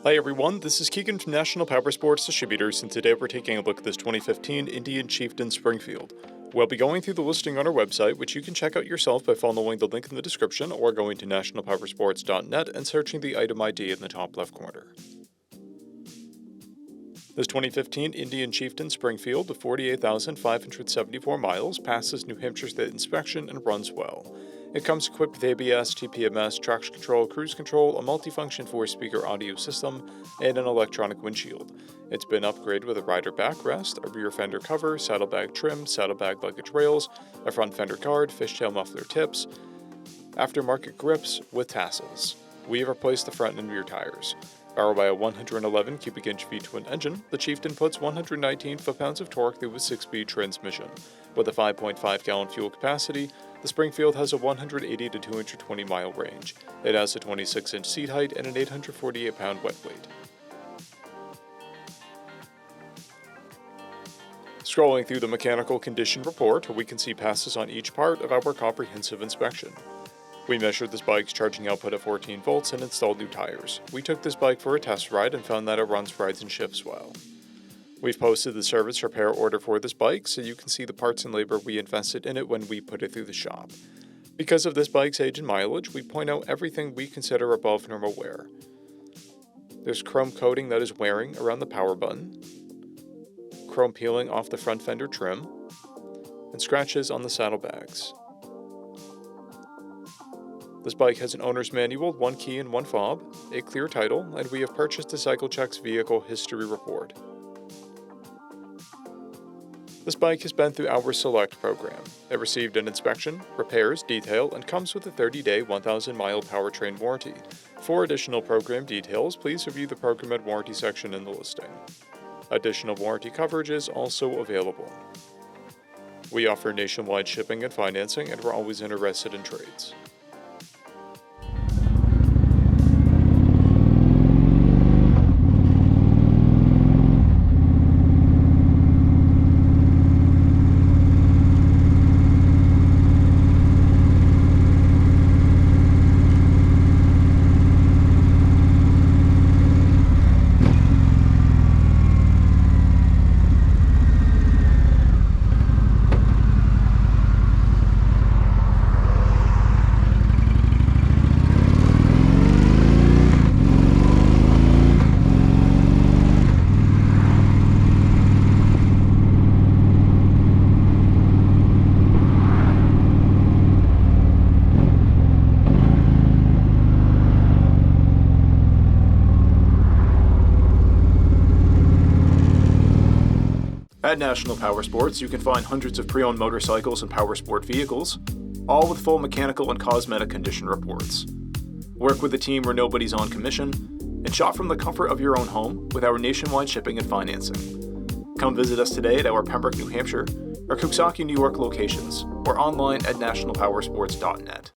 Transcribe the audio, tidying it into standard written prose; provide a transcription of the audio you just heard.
Hi everyone, this is Keegan from National Powersports Distributors, and today we're taking a look at this 2015 Indian Chieftain Springfield. We'll be going through the listing on our website, which you can check out yourself by following the link in the description or going to nationalpowersports.net and searching the item ID in the top left corner. This 2015 Indian Chieftain Springfield of 48,574 miles passes New Hampshire State inspection and runs well. It comes equipped with ABS, TPMS, traction control, cruise control, a multifunction 4-speaker audio system, and an electronic windshield. It's been upgraded with a rider backrest, a rear fender cover, saddlebag trim, saddlebag luggage rails, a front fender guard, fishtail muffler tips, aftermarket grips with tassels. We have replaced the front and rear tires. Powered by a 111 cubic inch V-twin engine, the Chieftain puts 119 foot-pounds of torque through a 6-speed transmission. With a 5.5 gallon fuel capacity, the Springfield has a 180 to 220 mile range. It has a 26 inch seat height and an 848 pound wet weight. Scrolling through the mechanical condition report, we can see passes on each part of our comprehensive inspection. We measured this bike's charging output at 14 volts and installed new tires. We took this bike for a test ride and found that it runs, rides, and shifts well. We've posted the service repair order for this bike so you can see the parts and labor we invested in it when we put it through the shop. Because of this bike's age and mileage, we point out everything we consider above normal wear. There's chrome coating that is wearing around the power button, chrome peeling off the front fender trim, and scratches on the saddlebags. This bike has an owner's manual, 1 key and 1 fob, a clear title, and we have purchased a CycleCheck's vehicle history report. This bike has been through our Select program. It received an inspection, repairs, detail, and comes with a 30-day, 1,000-mile powertrain warranty. For additional program details, please review the program and warranty section in the listing. Additional warranty coverage is also available. We offer nationwide shipping and financing, and we're always interested in trades. At National Powersports, you can find hundreds of pre-owned motorcycles and powersport vehicles, all with full mechanical and cosmetic condition reports. Work with a team where nobody's on commission, and shop from the comfort of your own home with our nationwide shipping and financing. Come visit us today at our Pembroke, New Hampshire, or Coxsackie, New York locations, or online at nationalpowersports.net.